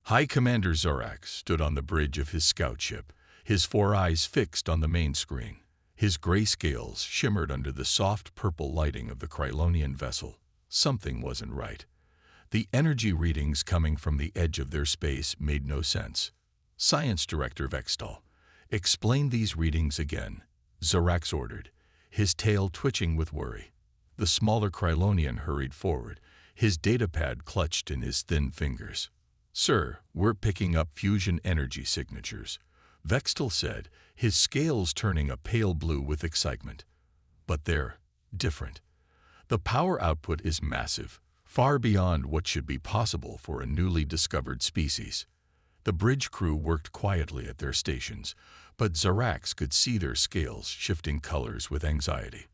High Commander Zorak stood on the bridge of his scout ship, his 4 eyes fixed on the main screen. His gray scales shimmered under the soft purple lighting of the Krylonian vessel. Something wasn't right. The energy readings coming from the edge of their space made no sense. Science Director Vextal, explain these readings again, Zorax ordered, his tail twitching with worry. The smaller Krylonian hurried forward, his datapad clutched in his thin fingers. Sir, we're picking up fusion energy signatures, Vextal said, his scales turning a pale blue with excitement. But they're different. The power output is massive, far beyond what should be possible for a newly discovered species. The bridge crew worked quietly at their stations, but Zorax could see their scales shifting colors with anxiety.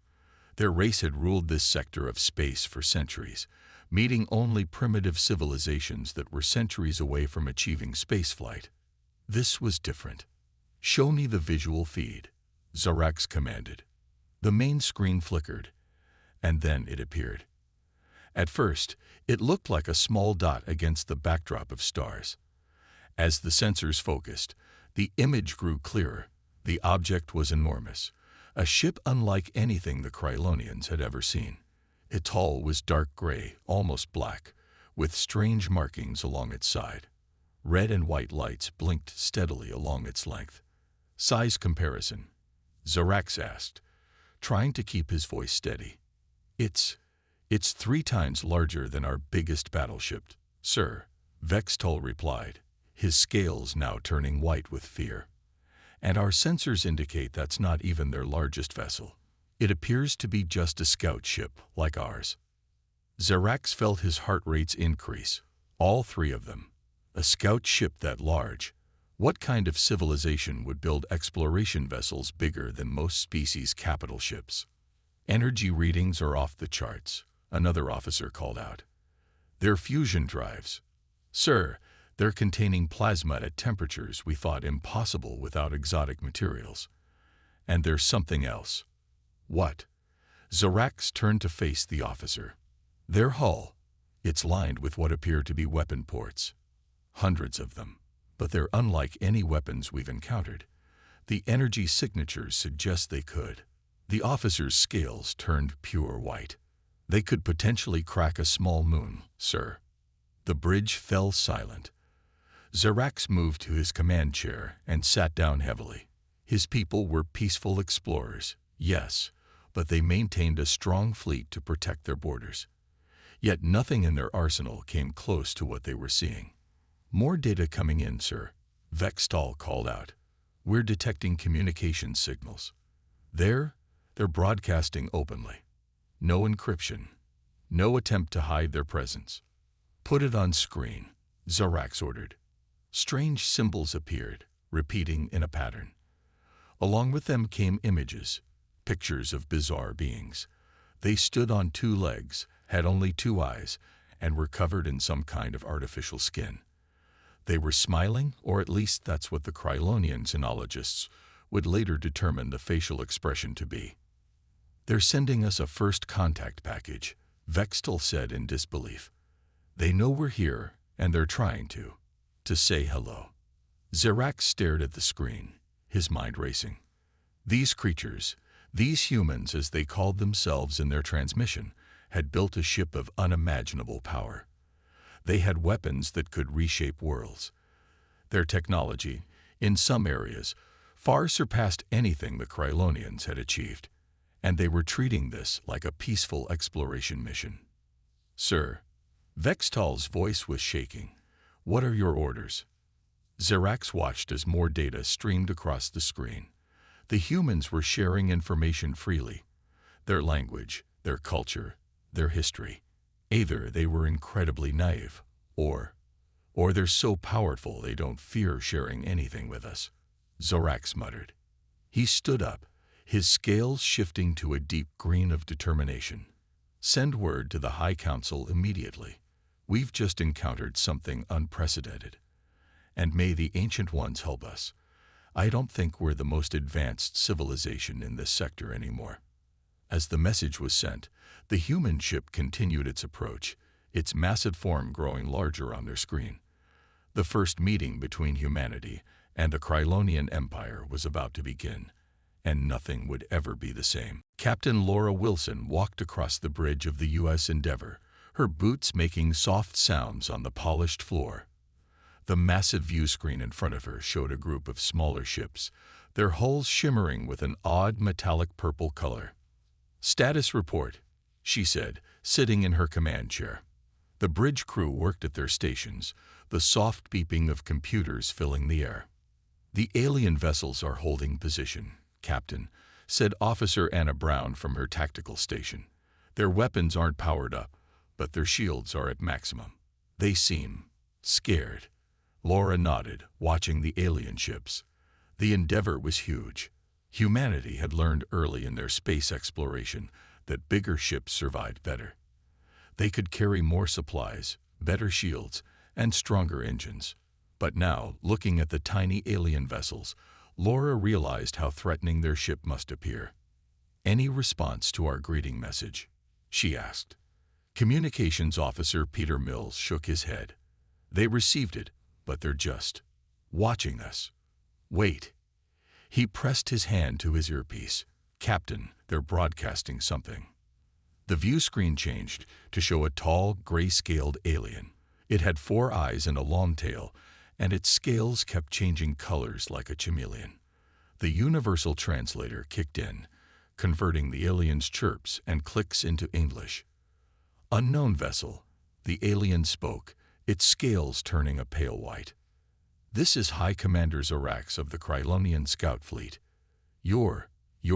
Their race had ruled this sector of space for centuries, meeting only primitive civilizations that were centuries away from achieving spaceflight. This was different. Show me the visual feed, Zorax commanded. The main screen flickered, and then it appeared. At first, it looked like a small dot against the backdrop of stars. As the sensors focused, the image grew clearer. The object was enormous, a ship unlike anything the Krylonians had ever seen. Its hull was dark gray, almost black, with strange markings along its side. Red and white lights blinked steadily along its length. Size comparison, Zorax asked, trying to keep his voice steady. It's 3 times larger than our biggest battleship, sir, Vextal replied, his scales now turning white with fear. And our sensors indicate that's not even their largest vessel. It appears to be just a scout ship like ours. Zorax felt his heart rates increase, all 3 of them. A scout ship that large. What kind of civilization would build exploration vessels bigger than most species' capital ships? Energy readings are off the charts, another officer called out. They're fusion drives. Sir, they're containing plasma at temperatures we thought impossible without exotic materials. And there's something else. What? Zorax turned to face the officer. Their hull. It's lined with what appear to be weapon ports. Hundreds of them. But they're unlike any weapons we've encountered. The energy signatures suggest they could. The officer's scales turned pure white. They could potentially crack a small moon, sir. The bridge fell silent. Zorax moved to his command chair and sat down heavily. His people were peaceful explorers, yes, but they maintained a strong fleet to protect their borders. Yet nothing in their arsenal came close to what they were seeing. More data coming in, sir, Vextal called out. We're detecting communication signals. They're broadcasting openly. No encryption. No attempt to hide their presence. Put it on screen, Zorax ordered. Strange symbols appeared, repeating in a pattern. Along with them came images, pictures of bizarre beings. They stood on 2 legs, had only 2 eyes, and were covered in some kind of artificial skin. They were smiling, or at least that's what the Krylonian xenologists would later determine the facial expression to be. They're sending us a first contact package, Vextal said in disbelief. They know we're here, and they're trying to say hello. Zorax stared at the screen, his mind racing. These creatures, these humans as they called themselves in their transmission, had built a ship of unimaginable power. They had weapons that could reshape worlds. Their technology, in some areas, far surpassed anything the Krylonians had achieved, and they were treating this like a peaceful exploration mission. Sir, Vextal's voice was shaking. What are your orders? Zorax watched as more data streamed across the screen. The humans were sharing information freely. Their language, their culture, their history. Either they were incredibly naive, or they're so powerful they don't fear sharing anything with us, Zorax muttered. He stood up, his scales shifting to a deep green of determination. Send word to the High Council immediately. We've just encountered something unprecedented. And may the Ancient Ones help us. I don't think we're the most advanced civilization in this sector anymore. As the message was sent, the human ship continued its approach, its massive form growing larger on their screen. The first meeting between humanity and the Krylonian Empire was about to begin, and nothing would ever be the same. Captain Laura Wilson walked across the bridge of the U.S. Endeavour, her boots making soft sounds on the polished floor. The massive view screen in front of her showed a group of smaller ships, their hulls shimmering with an odd metallic purple color. "Status report," she said, sitting in her command chair. The bridge crew worked at their stations, the soft beeping of computers filling the air. "The alien vessels are holding position, Captain," said Officer Anna Brown from her tactical station. "Their weapons aren't powered up, but their shields are at maximum. They seem scared." Laura nodded, watching the alien ships. The Endeavour was huge. Humanity had learned early in their space exploration that bigger ships survived better. They could carry more supplies, better shields, and stronger engines. But now, looking at the tiny alien vessels, Laura realized how threatening their ship must appear. "Any response to our greeting message?" she asked. Communications Officer Peter Mills shook his head. "They received it, but they're just watching us." "Wait." He pressed his hand to his earpiece. "Captain, they're broadcasting something." The view screen changed to show a tall, gray-scaled alien. It had 4 eyes and a long tail, and its scales kept changing colors like a chameleon. The universal translator kicked in, converting the alien's chirps and clicks into English. "Unknown vessel," the alien spoke, its scales turning a pale white. "This is High Commander Zorax of the Krylonian Scout Fleet. Your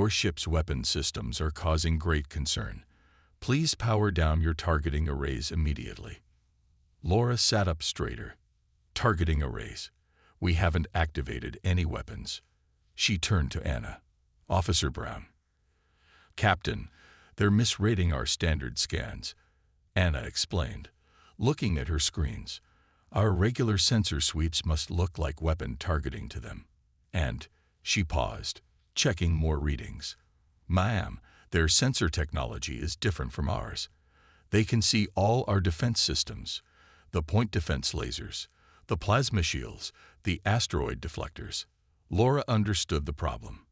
ship's weapon systems are causing great concern. Please power down your targeting arrays immediately." Laura sat up straighter. "Targeting arrays? We haven't activated any weapons." She turned to Anna. "Officer Brown." "Captain, they're misrating our standard scans," Anna explained, looking at her screens. "Our regular sensor sweeps must look like weapon targeting to them." And she paused, checking more readings. "Ma'am, their sensor technology is different from ours. They can see all our defense systems, the point defense lasers, the plasma shields, the asteroid deflectors." Laura understood the problem.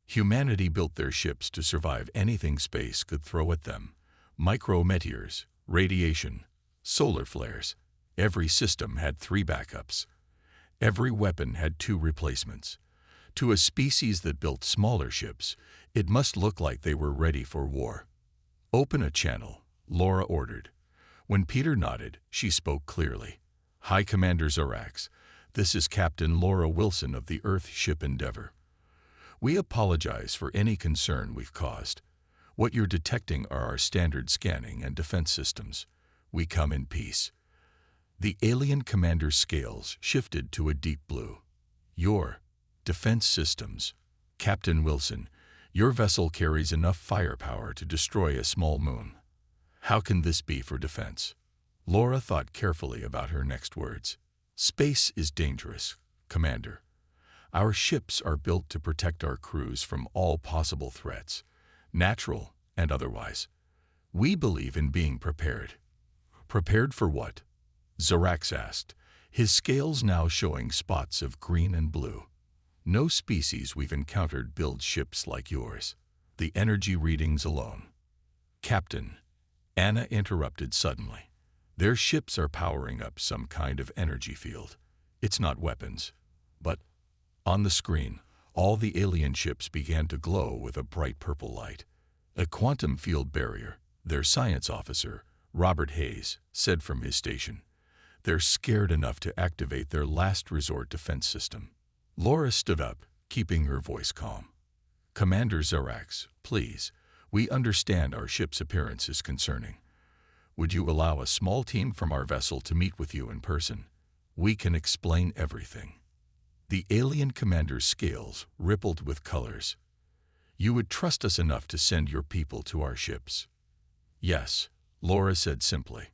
Humanity built their ships to survive anything space could throw at them. Micrometeors, radiation, solar flares. Every system had 3 backups. Every weapon had 2 replacements. To a species that built smaller ships, it must look like they were ready for war. "Open a channel," Laura ordered. When Peter nodded, she spoke clearly. "High Commander Zorax, this is Captain Laura Wilson of the Earth ship Endeavour. We apologize for any concern we've caused. What you're detecting are our standard scanning and defense systems. We come in peace." The alien commander's scales shifted to a deep blue. "Your defense systems. Captain Wilson, your vessel carries enough firepower to destroy a small moon. How can this be for defense?" Laura thought carefully about her next words. "Space is dangerous, Commander. Our ships are built to protect our crews from all possible threats, natural and otherwise. We believe in being prepared." "Prepared for what?" Zorax asked, his scales now showing spots of green and blue. "No species we've encountered builds ships like yours. The energy readings alone." "Captain," Anna interrupted suddenly, "their ships are powering up some kind of energy field. It's not weapons, but..." On the screen, all the alien ships began to glow with a bright purple light. "A quantum field barrier," their science officer, Robert Hayes, said from his station. "They're scared enough to activate their last resort defense system." Laura stood up, keeping her voice calm. "Commander Zorax, please, we understand our ship's appearance is concerning. Would you allow a small team from our vessel to meet with you in person? We can explain everything." The alien commander's scales rippled with colors. "You would trust us enough to send your people to our ships?" "Yes," Laura said simply.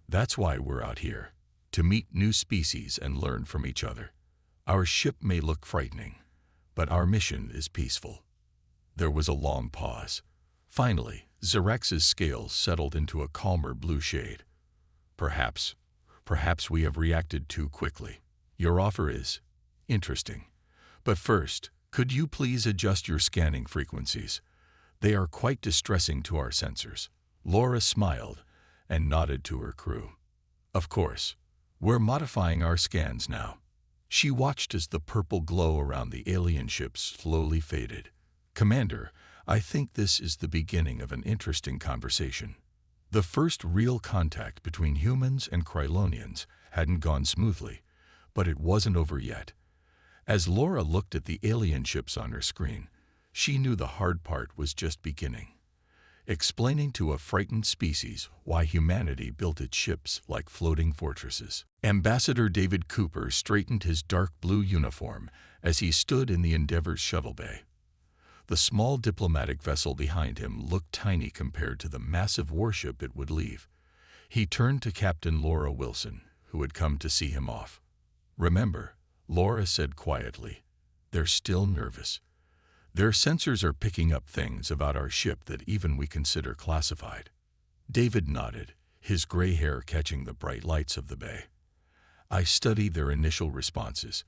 "That's why we're out here, to meet new species and learn from each other. Our ship may look frightening, but our mission is peaceful." There was a long pause. Finally, Zorax's scales settled into a calmer blue shade. Perhaps we have reacted too quickly," Your offer is interesting. But first, could you please adjust your scanning frequencies? They are quite distressing to our sensors. Laura smiled and nodded to her crew. Of course, we're modifying our scans now. She watched as the purple glow around the alien ships slowly faded. Commander, I think this is the beginning of an interesting conversation. The first real contact between humans and Krylonians hadn't gone smoothly, but it wasn't over yet. As Laura looked at the alien ships on her screen, she knew the hard part was just beginning. Explaining to a frightened species why humanity built its ships like floating fortresses. Ambassador David Cooper straightened his dark blue uniform as he stood in the Endeavour's shuttle bay. The small diplomatic vessel behind him looked tiny compared to the massive warship it would leave. He turned to Captain Laura Wilson, who had come to see him off. Remember, Laura said quietly, they're still nervous. Their sensors are picking up things about our ship that even we consider classified. David nodded, his gray hair catching the bright lights of the bay. I studied their initial responses.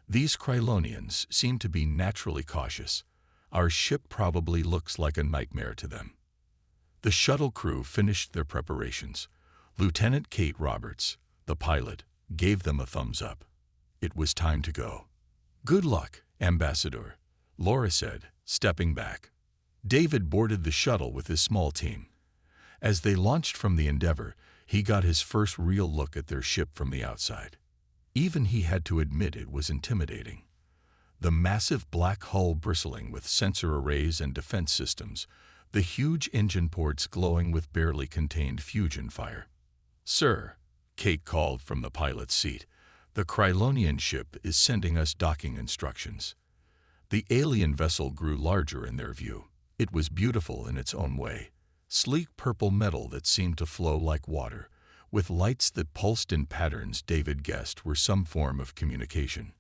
These Krylonians seem to be naturally cautious. Our ship probably looks like a nightmare to them. The shuttle crew finished their preparations. Lieutenant Kate Roberts, the pilot, gave them a thumbs up. It was time to go. Good luck, Ambassador, Laura said, stepping back. David boarded the shuttle with his small team. As they launched from the Endeavour, he got his first real look at their ship from the outside. Even he had to admit it was intimidating. The massive black hull bristling with sensor arrays and defense systems, the huge engine ports glowing with barely contained fusion fire. Sir, Kate called from the pilot's seat, the Krylonian ship is sending us docking instructions. The alien vessel grew larger in their view. It was beautiful in its own way. Sleek purple metal that seemed to flow like water, with lights that pulsed in patterns David guessed were some form of communication.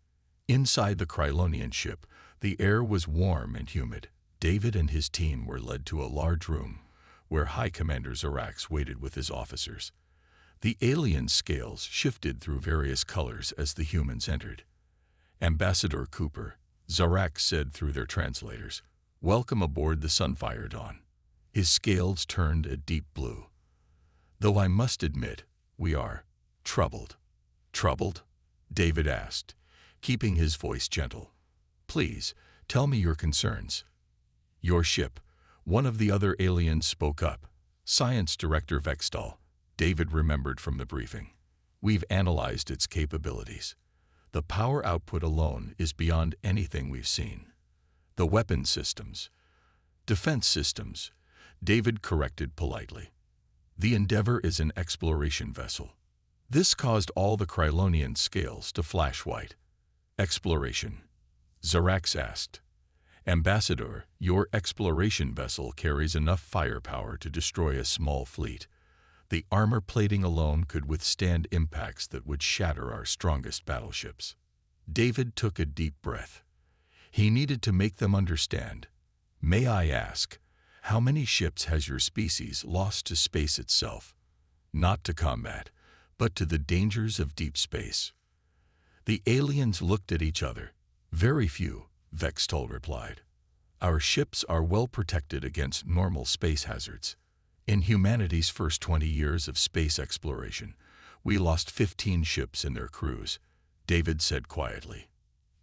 Inside the Krylonian ship, the air was warm and humid. David and his team were led to a large room, where High Commander Zarax waited with his officers. The alien scales shifted through various colors as the humans entered. Ambassador Cooper, Zarax said through their translators, "Welcome aboard the Sunfire Dawn." His scales turned a deep blue. "Though I must admit, we are troubled." "Troubled?" David asked, keeping his voice gentle. "Please, tell me your concerns." "Your ship," one of the other aliens spoke up. Science Director Vextal, David remembered from the briefing. "We've analyzed its capabilities. The power output alone is beyond anything we've seen. The weapon systems, defense systems," David corrected politely. "The Endeavour is an exploration vessel." This caused all the Krylonian scales to flash white. "Exploration?" Zarax asked. "Ambassador, your exploration vessel carries enough firepower to destroy a small fleet. The armor plating alone could withstand impacts that would shatter our strongest battleships." David took a deep breath. He needed to make them understand. "May I ask, how many ships has your species lost to space itself? Not to combat, but to the dangers of deep space." The aliens looked at each other. "Very few," Vextal replied. "Our ships are well protected against normal space hazards. In humanity's first 20 years of space exploration, we lost 15 ships and their crews," David said quietly.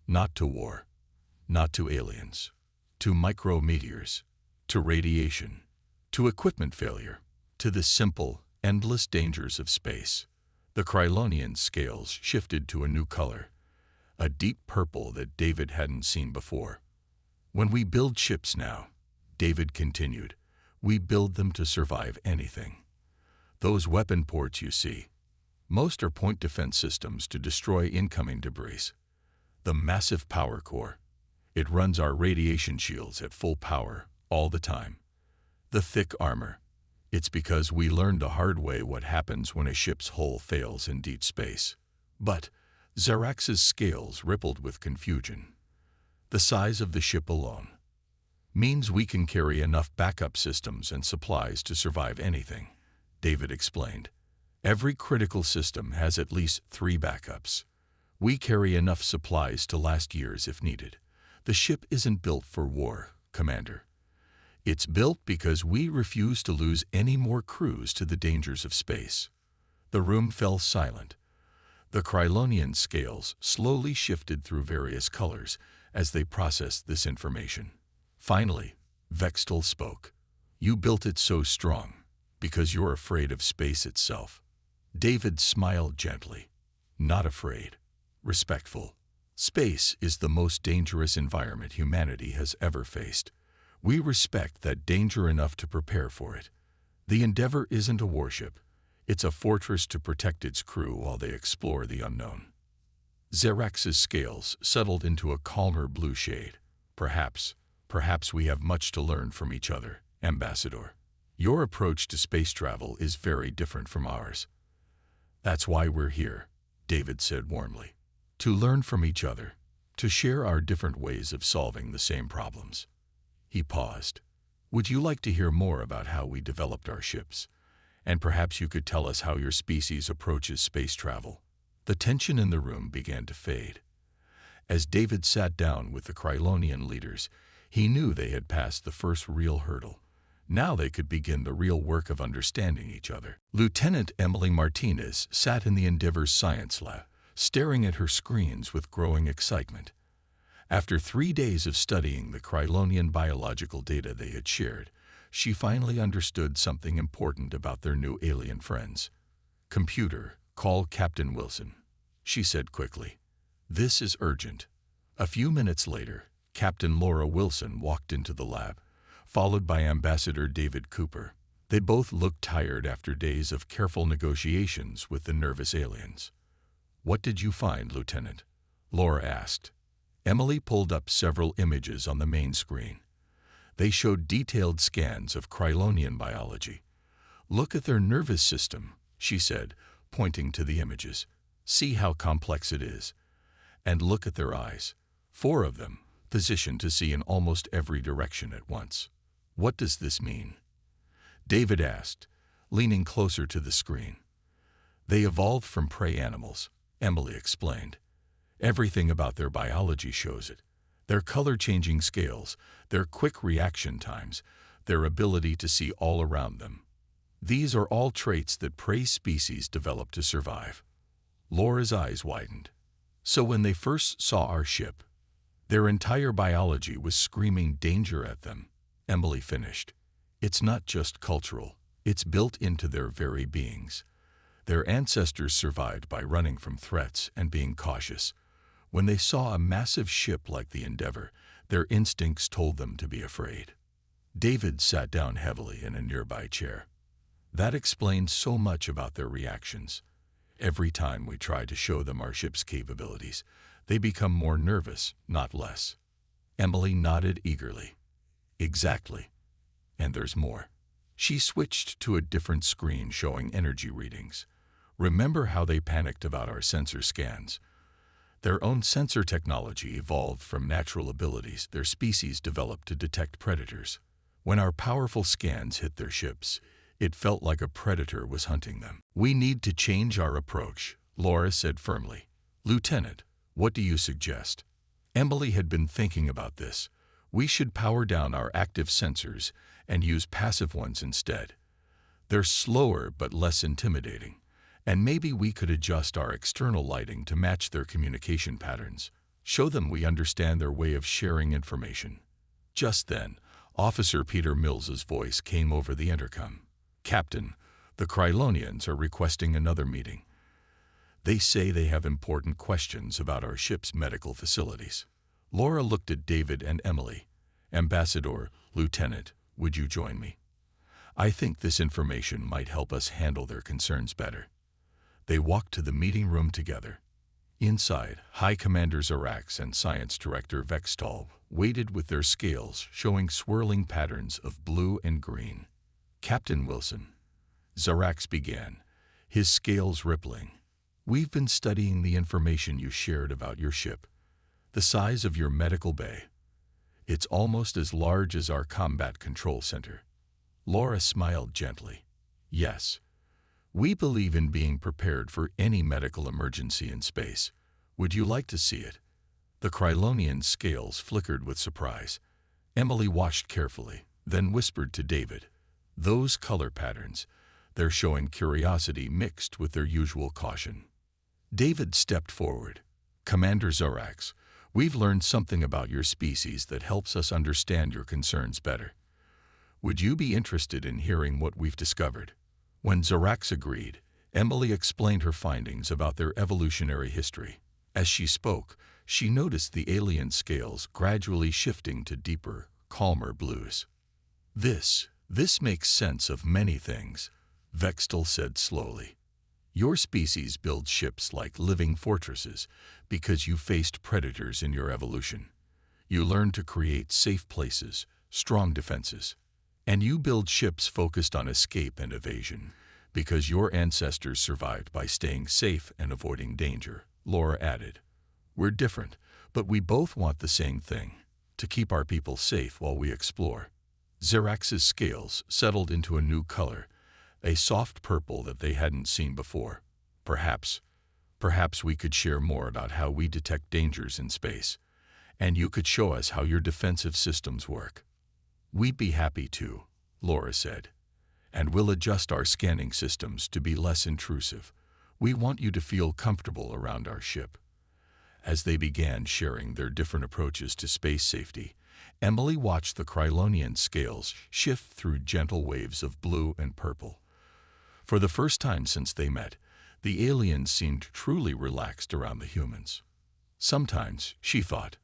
"Not to war, not to aliens, to micrometeors, to radiation, to equipment failure, to the simple, endless dangers of space." The Krylonian scales shifted to a new color, a deep purple that David hadn't seen before. "When we build ships now," David continued, "we build them to survive anything. Those weapon ports you see, most are point defense systems to destroy incoming debris. The massive power core, it runs our radiation shields at full power all the time. The thick armor, it's because we learned the hard way what happens when a ship's hull fails in deep space." But Zarax's scales rippled with confusion. "The size of the ship alone means we can carry enough backup systems and supplies to survive anything," David explained. "Every critical system has at least 3 backups. We carry enough supplies to last years if needed. The ship isn't built for war, Commander. It's built because we refuse to lose any more crews to the dangers of space." The room fell silent. The Krylonian scales slowly shifted through various colors as they processed this information. Finally, Vextal spoke. "You built it so strong because you're afraid of space itself." David smiled gently. "Not afraid. Respectful. Space is the most dangerous environment humanity has ever faced. We respect that danger enough to prepare for it. The Endeavor isn't a warship. It's a fortress to protect its crew while they explore the unknown." Zerax's scales settled into a calmer blue shade. Perhaps we have much to learn from each other, Ambassador. Your approach to space travel is very different from ours." "That's why we're here," David said warmly. "To learn from each other, to share our different ways of solving the same problems." He paused. "Would you like to hear more about how we developed our ships? And perhaps you could tell us how your species approaches space travel." The tension in the room began to fade. As David sat down with the Krylonian leaders, he knew they had passed the first real hurdle. Now they could begin the real work of understanding each other. Lieutenant Emily Martinez sat in the Endeavor's science lab, staring at her screens with growing excitement. After 3 days of studying the Krylonian biological data they had shared, she finally understood something important about their new alien friends. "Computer, call Captain Wilson," she said quickly. "This is urgent." A few minutes later, Captain Laura Wilson walked into the lab, followed by Ambassador David Cooper. They both looked tired after days of careful negotiations with the nervous aliens. "What did you find, Lieutenant?" Laura asked. Emily pulled up several images on the main screen. They showed detailed scans of Krylonian biology. "Look at their nervous system," she said, pointing to the images. "See how complex it is. And look at their eyes. 4 of them, positioned to see in almost every direction at once. What does this mean?" David asked, leaning closer to the screen. "They evolved from prey animals," Emily explained. "Everything about their biology shows it. Their color-changing scales, their quick reaction times, their ability to see all around them. These are all traits that prey species develop to survive." Laura's eyes widened. "So when they first saw our ship, their entire biology was screaming danger at them," Emily finished. "It's not just cultural, it's built into their very beings. Their ancestors survived by running from threats and being cautious. When they saw a massive ship like the Endeavor, their instincts told them to be afraid." David sat down heavily in a nearby chair. "That explains so much about their reactions. Every time we try to show them our ship's capabilities, they become more nervous, not less." Emily nodded eagerly. "Exactly. And there's more." She switched to a different screen showing energy readings. "Remember how they panicked about our sensor scans? Their own sensor technology evolved from natural abilities their species developed to detect predators. When our powerful scans hit their ships, it felt like a predator was hunting them." "We need to change our approach," Laura said firmly. "Lieutenant, what do you suggest?" Emily had been thinking about this. "We should power down our active sensors and use passive ones instead. They're slower but less intimidating. And maybe we could adjust our external lighting to match their communication patterns. Show them we understand their way of sharing information." Just then, Officer Peter Mills's voice came over the intercom. "Captain, the Krylonians are requesting another meeting. They say they have important questions about our ship's medical facilities." Laura looked at David and Emily. "Ambassador, Lieutenant, would you join me? I think this information might help us handle their concerns better." They walked to the meeting room together. Inside, High Commander Zerax and Science Director Vextal waited with their scales showing swirling patterns of blue and green. "Captain Wilson," Zerax began, his scales rippling, "we've been studying the information you shared about your ship. The size of your medical bay. It's almost as large as our combat control center." Laura smiled gently. "Yes. We believe in being prepared for any medical emergency in space. Would you like to see it? The Krylonian scales flickered with surprise. Emily watched carefully, then whispered to David, "Those color patterns, they're showing curiosity mixed with their usual caution." David stepped forward. "Commander Zorax, we've learned something about your species that helps us understand your concerns better. Would you be interested in hearing what we've discovered?" When Zorax agreed, Emily explained her findings about their evolutionary history. As she spoke, she noticed the alien scales gradually shifting to deeper, calmer blues. This makes sense of many things," Vextal said slowly. "Your species builds ships like living fortresses because you faced predators in your evolution. You learned to create safe places, strong defenses. And you build ships focused on escape and evasion because your ancestors survived by staying safe and avoiding danger," Laura added. "We're different, but we both want the same thing, to keep our people safe while we explore." Zorax's scales settled into a new color, a soft purple that they hadn't seen before. Perhaps we could share more about how we detect dangers in space, and you could show us how your defensive systems work." "We'd be happy to," Laura said. "And we'll adjust our scanning systems to be less intrusive. We want you to feel comfortable around our ship." As they began sharing their different approaches to space safety, Emily watched the Krylonian scales shift through gentle waves of blue and purple. For the first time since they met, the aliens seemed truly relaxed around the humans. Sometimes, she thought,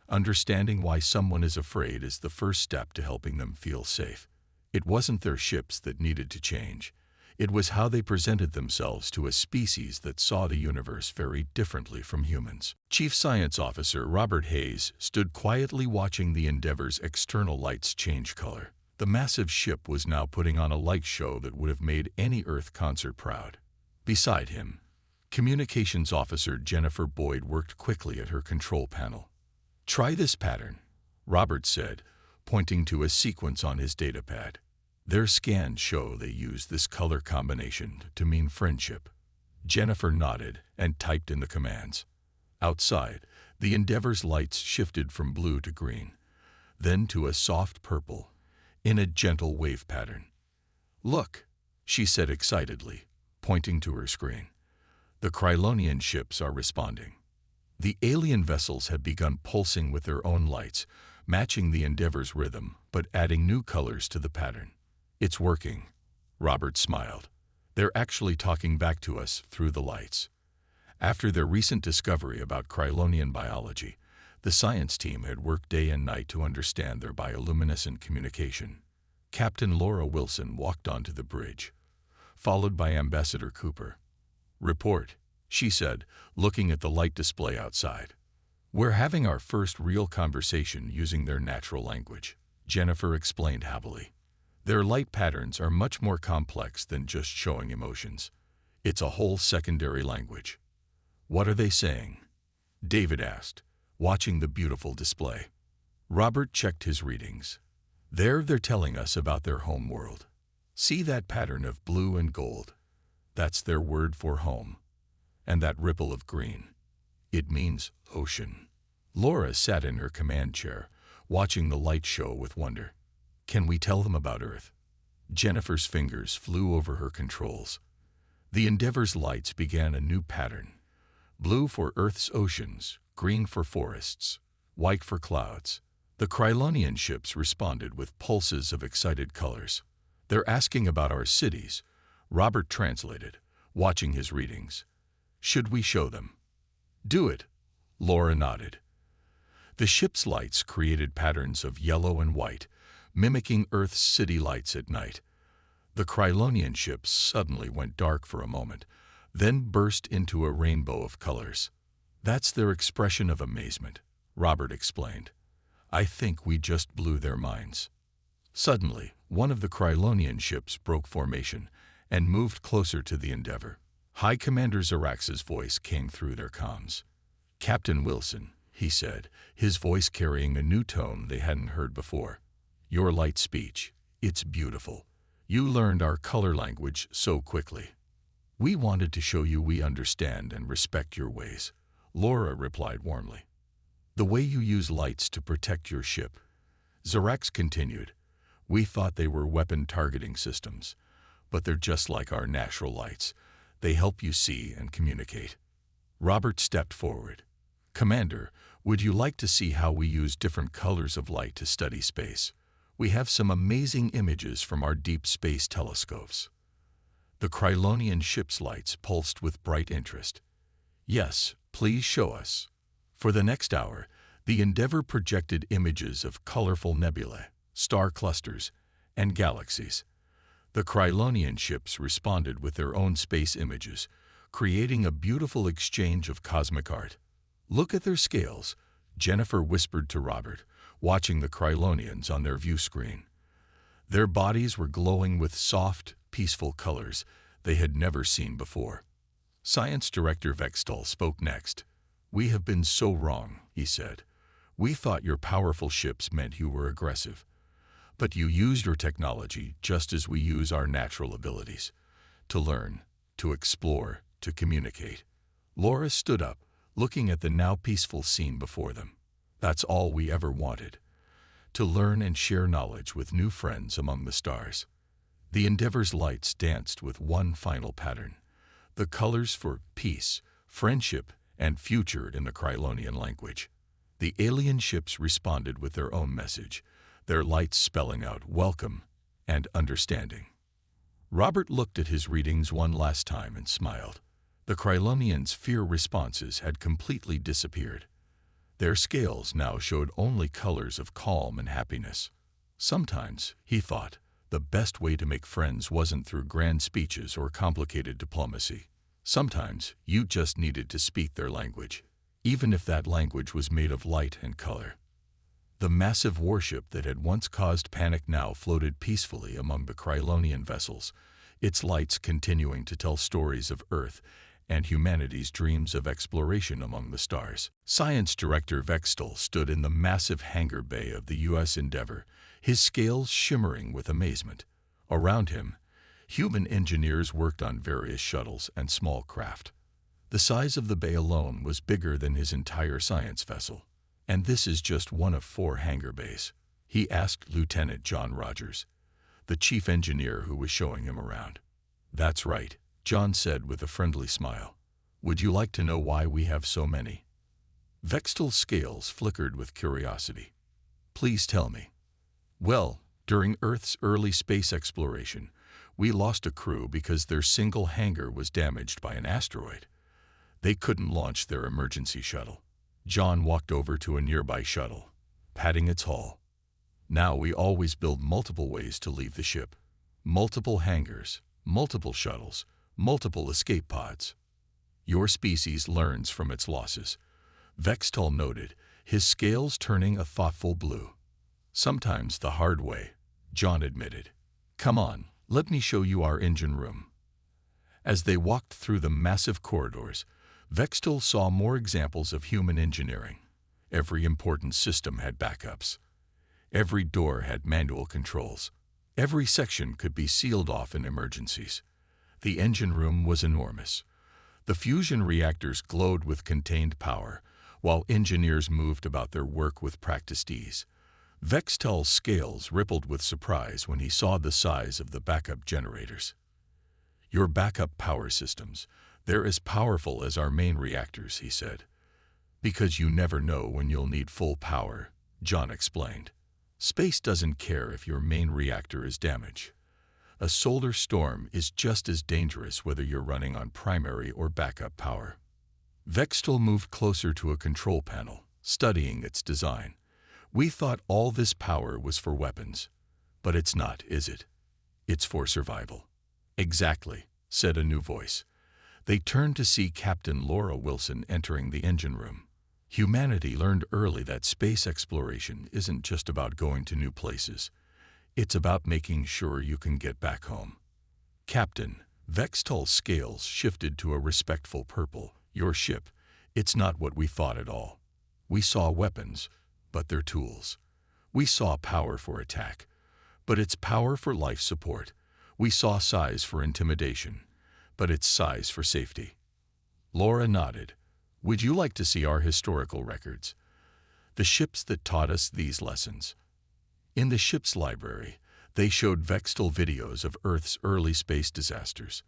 understanding why someone is afraid is the first step to helping them feel safe. It wasn't their ships that needed to change. It was how they presented themselves to a species that saw the universe very differently from humans. Chief Science Officer Robert Hayes stood quietly watching the Endeavor's external lights change color. The massive ship was now putting on a light show that would have made any Earth concert proud. Beside him, Communications Officer Jennifer Boyd worked quickly at her control panel. "Try this pattern," Robert said, pointing to a sequence on his datapad. Their scans show they use this color combination to mean friendship. Jennifer nodded and typed in the commands. Outside, the Endeavor's lights shifted from blue to green, then to a soft purple, in a gentle wave pattern. "Look," she said excitedly, pointing to her screen. "The Krylonian ships are responding. The alien vessels have begun pulsing with their own lights, matching the Endeavor's rhythm, but adding new colors to the pattern. It's working." Robert smiled. "They're actually talking back to us through the lights." After their recent discovery about Krylonian biology, the science team had worked day and night to understand their bioluminescent communication. Captain Laura Wilson walked onto the bridge, followed by Ambassador Cooper. "Report," she said, looking at the light display outside. "We're having our first real conversation using their natural language," Jennifer explained happily. "Their light patterns are much more complex than just showing emotions. It's a whole secondary language." "What are they saying?" David asked, watching the beautiful display. Robert checked his readings. They're telling us about their home world. See that pattern of blue and gold? That's their word for home. And that ripple of green? It means ocean." Laura sat in her command chair, watching the light show with wonder. "Can we tell them about Earth?" Jennifer's fingers flew over her controls. The Endeavor's lights began a new pattern. Blue for Earth's oceans, green for forests, white for clouds. The Krylonian ships responded with pulses of excited colors. "They're asking about our cities," Robert translated, watching his readings. "Should we show them?" "Do it," Laura nodded. The ship's lights created patterns of yellow and white, mimicking Earth's city lights at night. The Krylonian ships suddenly went dark for a moment, then burst into a rainbow of colors. "That's their expression of amazement," Robert explained. "I think we just blew their minds." Suddenly, one of the Krylonian ships broke formation and moved closer to the Endeavor. High Commander Zorax's voice came through their comms. "Captain Wilson," he said, his voice carrying a new tone they hadn't heard before. "Your light speech, it's beautiful. You learned our color language so quickly. We wanted to show you we understand and respect your ways. Laura replied warmly. The way you use lights to protect your ship. Zarex continued. We thought they were weapon targeting systems, but they're just like our natural lights. They help you see and communicate. Robert stepped forward. Commander, would you like to see how we use different colors of light to study space? We have some amazing images from our deep space telescopes. The Krylonian ship's lights pulsed with bright interest. Yes, please show us. For the next hour, the Endeavour projected images of colorful nebulae, star clusters, and galaxies. The Krylonian ships responded with their own space images, creating a beautiful exchange of cosmic art. Look at their scales, Jennifer whispered to Robert, watching the Krylonians on their view screen. Their bodies were glowing with soft, peaceful colors they had never seen before. Science Director Vextal spoke next. We have been so wrong, he said. We thought your powerful ships meant you were aggressive. But you used your technology just as we use our natural abilities. To learn, to explore, to communicate. Laura stood up, looking at the now peaceful scene before them. That's all we ever wanted. To learn and share knowledge with new friends among the stars. The Endeavour's lights danced with one final pattern. The colors for peace, friendship, and future in the Krylonian language. The alien ships responded with their own message, their lights spelling out welcome and understanding. Robert looked at his readings one last time and smiled. The Krylonians' fear responses had completely disappeared. Their scales now showed only colors of calm and happiness. Sometimes, he thought, the best way to make friends wasn't through grand speeches or complicated diplomacy. Sometimes, you just needed to speak their language, even if that language was made of light and color. The massive warship that had once caused panic now floated peacefully among the Krylonian vessels, its lights continuing to tell stories of Earth and humanity's dreams of exploration among the stars. Science Director Vextal stood in the massive hangar bay of the U.S. Endeavour, his scales shimmering with amazement. Around him, human engineers worked on various shuttles and small craft. The size of the bay alone was bigger than his entire science vessel. And this is just one of 4 hangar bays, he asked Lieutenant John Rogers, the chief engineer who was showing him around. That's right, John said with a friendly smile. Would you like to know why we have so many? Vextal's scales flickered with curiosity. Please tell me. Well, during Earth's early space exploration, we lost a crew because their single hangar was damaged by an asteroid. They couldn't launch their emergency shuttle. John walked over to a nearby shuttle, patting its hull. Now we always build multiple ways to leave the ship. Multiple hangars, multiple shuttles, multiple escape pods. Your species learns from its losses. Vextal noted, his scales turning a thoughtful blue. Sometimes the hard way, John admitted. Come on, let me show you our engine room. As they walked through the massive corridors, Vextal saw more examples of human engineering. Every important system had backups. Every door had manual controls. Every section could be sealed off in emergencies. The engine room was enormous. The fusion reactors glowed with contained power, while engineers moved about their work with practiced ease. Vextal's scales rippled with surprise when he saw the size of the backup generators. Your backup power systems, they're as powerful as our main reactors, he said. Because you never know when you'll need full power, John explained. Space doesn't care if your main reactor is damaged. A solar storm is just as dangerous whether you're running on primary or backup power. Vextal moved closer to a control panel, studying its design. We thought all this power was for weapons. But it's not, is it? It's for survival. Exactly, said a new voice. They turned to see Captain Laura Wilson entering the engine room. Humanity learned early that space exploration isn't just about going to new places. It's about making sure you can get back home. Captain, Vextal's scales shifted to a respectful purple. Your ship, it's not what we thought at all. We saw weapons, but they're tools. We saw power for attack, but it's power for life support. We saw size for intimidation, but it's size for safety. Laura nodded. Would you like to see our historical records? The ships that taught us these lessons. In the ship's library, they showed Vextal videos of Earth's early space disasters.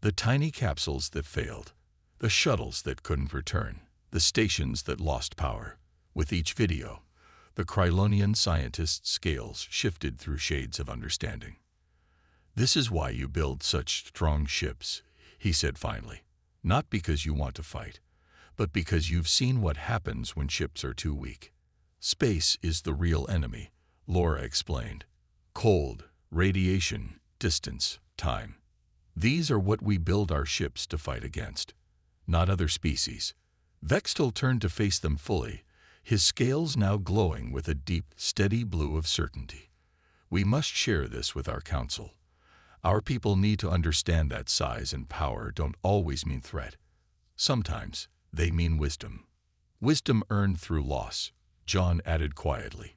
The tiny capsules that failed, the shuttles that couldn't return, the stations that lost power. With each video, the Krylonian scientists' scales shifted through shades of understanding. "This is why you build such strong ships," he said finally. "Not because you want to fight, but because you've seen what happens when ships are too weak. Space is the real enemy," Laura explained. "Cold, radiation, distance, time. These are what we build our ships to fight against, not other species." Vextal turned to face them fully, his scales now glowing with a deep, steady blue of certainty. "We must share this with our council. Our people need to understand that size and power don't always mean threat. Sometimes they mean wisdom. Wisdom earned through loss," John added quietly.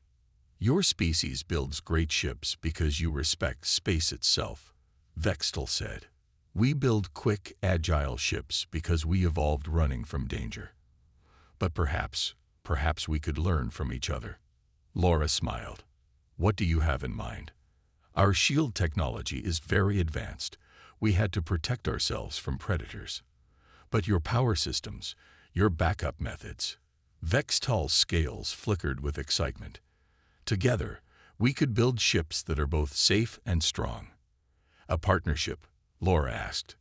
"Your species builds great ships because you respect space itself," Vextal said. "We build quick, agile ships because we evolved running from danger. But perhaps we could learn from each other." Laura smiled. "What do you have in mind?" "Our shield technology is very advanced. We had to protect ourselves from predators. But your power systems, your backup methods." Vextal's scales flickered with excitement. "Together, we could build ships that are both safe and strong." "A partnership?" Laura asked.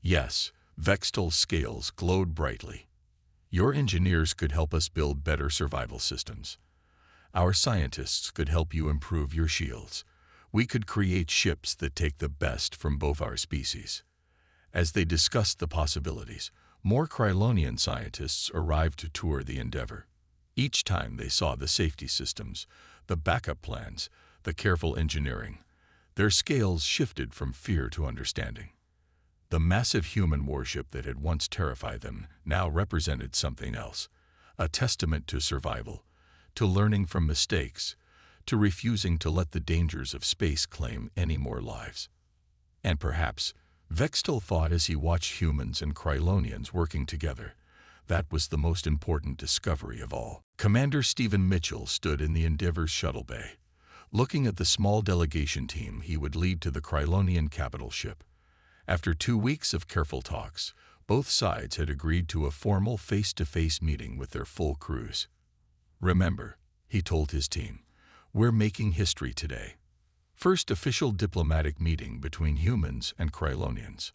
"Yes," Vextal's scales glowed brightly. "Your engineers could help us build better survival systems. Our scientists could help you improve your shields. We could create ships that take the best from both our species." As they discussed the possibilities, more Krylonian scientists arrived to tour the Endeavor. Each time they saw the safety systems, the backup plans, the careful engineering, their scales shifted from fear to understanding. The massive human warship that had once terrified them now represented something else, a testament to survival, to learning from mistakes, to refusing to let the dangers of space claim any more lives. And perhaps, Vextal thought as he watched humans and Krylonians working together, that was the most important discovery of all. Commander Stephen Mitchell stood in the Endeavor's shuttle bay, looking at the small delegation team he would lead to the Krylonian capital ship. After 2 weeks of careful talks, both sides had agreed to a formal face-to-face meeting with their full crews. "Remember," he told his team, "we're making history today. First official diplomatic meeting between humans and Krylonians."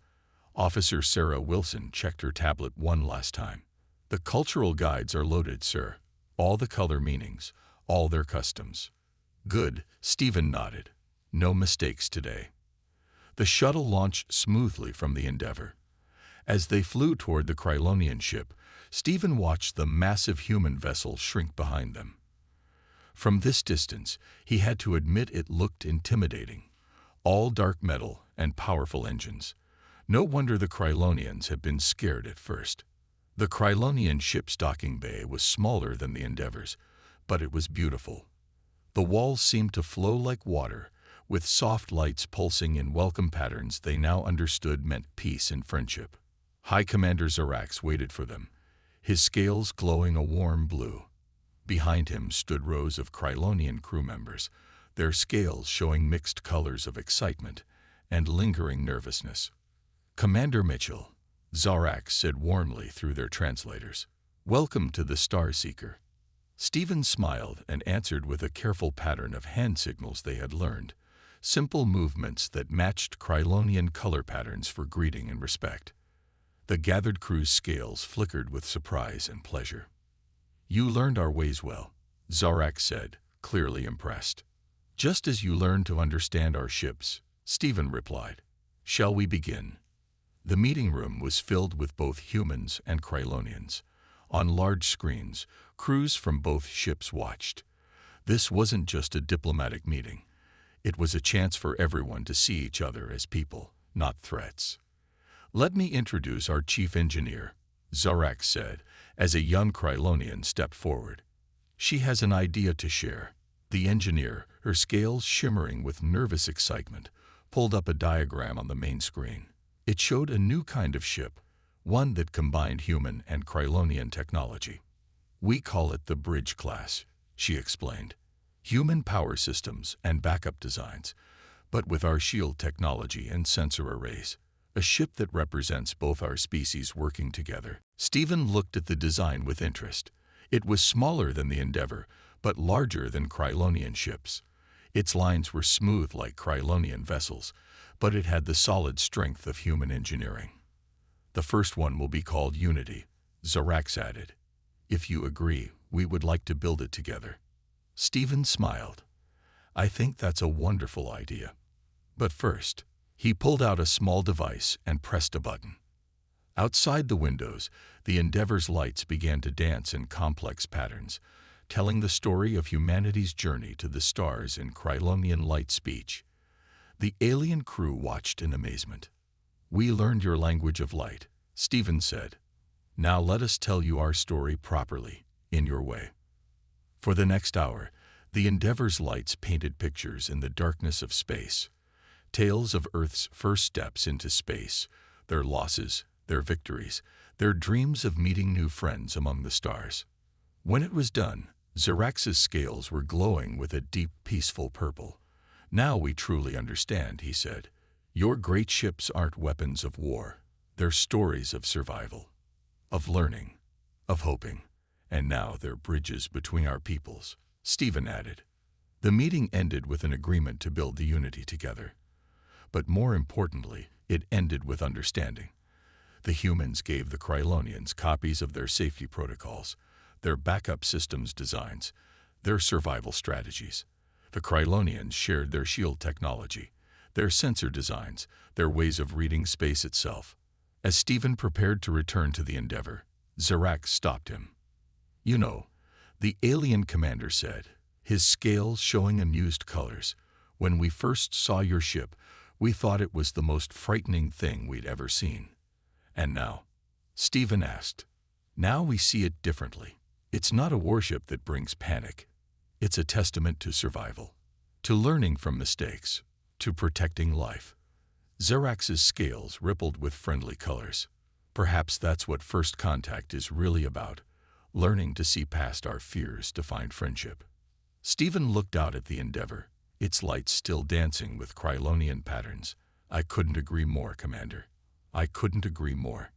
Officer Sarah Wilson checked her tablet one last time. "The cultural guides are loaded, sir. All the color meanings, all their customs." "Good," Stephen nodded. "No mistakes today." The shuttle launched smoothly from the Endeavor. As they flew toward the Krylonian ship, Stephen watched the massive human vessel shrink behind them. From this distance, he had to admit it looked intimidating. All dark metal and powerful engines. No wonder the Krylonians had been scared at first. The Krylonian ship's docking bay was smaller than the Endeavor's, but it was beautiful. The walls seemed to flow like water, with soft lights pulsing in welcome patterns they now understood meant peace and friendship. High Commander Zorax waited for them, his scales glowing a warm blue. Behind him stood rows of Krylonian crew members, their scales showing mixed colors of excitement and lingering nervousness. "Commander Mitchell," Zorax said warmly through their translators. "Welcome to the Star Seeker." Stephen smiled and answered with a careful pattern of hand signals they had learned, simple movements that matched Krylonian color patterns for greeting and respect. The gathered crew's scales flickered with surprise and pleasure. "You learned our ways well," Zorax said, clearly impressed. "Just as you learned to understand our ships," Stephen replied. "Shall we begin?" The meeting room was filled with both humans and Krylonians. On large screens, crews from both ships watched. This wasn't just a diplomatic meeting. It was a chance for everyone to see each other as people, not threats. "Let me introduce our chief engineer," Zorax said, as a young Krylonian stepped forward. "She has an idea to share." The engineer, her scales shimmering with nervous excitement, pulled up a diagram on the main screen. It showed a new kind of ship, one that combined human and Krylonian technology. We call it the Bridge class, she explained. Human power systems and backup designs, but with our shield technology and sensor arrays. A ship that represents both our species working together. Stephen looked at the design with interest. It was smaller than the Endeavour, but larger than Krylonian ships. Its lines were smooth like Krylonian vessels, but it had the solid strength of human engineering. The first one will be called Unity, Zarax added. If you agree, we would like to build it together. Stephen smiled. I think that's a wonderful idea. But first, he pulled out a small device and pressed a button. Outside the windows, the Endeavour's lights began to dance in complex patterns, telling the story of humanity's journey to the stars in Krylonian light speech. The alien crew watched in amazement. We learned your language of light, Stephen said. Now let us tell you our story properly, in your way. For the next hour, the Endeavour's lights painted pictures in the darkness of space. Tales of Earth's first steps into space, their losses, their victories, their dreams of meeting new friends among the stars. When it was done, Zarax's scales were glowing with a deep, peaceful purple. Now we truly understand, he said. Your great ships aren't weapons of war. They're stories of survival, of learning, of hoping. And now they're bridges between our peoples, Stephen added. The meeting ended with an agreement to build the Unity together. But more importantly, it ended with understanding. The humans gave the Krylonians copies of their safety protocols, their backup systems designs, their survival strategies. The Krylonians shared their shield technology, their sensor designs, their ways of reading space itself. As Stephen prepared to return to the Endeavour, Zarax stopped him. You know, the alien commander said, his scales showing amused colors. When we first saw your ship, we thought it was the most frightening thing we'd ever seen. And now? Stephen asked. Now we see it differently. It's not a warship that brings panic. It's a testament to survival, to learning from mistakes, to protecting life. Zarax's scales rippled with friendly colors. Perhaps that's what first contact is really about, learning to see past our fears to find friendship. Stephen looked out at the Endeavour, its lights still dancing with Krylonian patterns. I couldn't agree more, Commander. I couldn't agree more.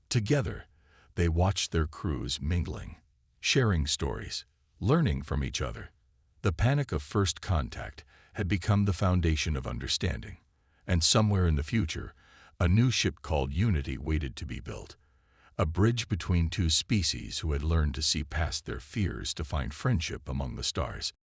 Together, they watched their crews mingling, sharing stories, learning from each other. The panic of first contact had become the foundation of understanding, and somewhere in the future, a new ship called Unity waited to be built, a bridge between two species who had learned to see past their fears to find friendship among the stars.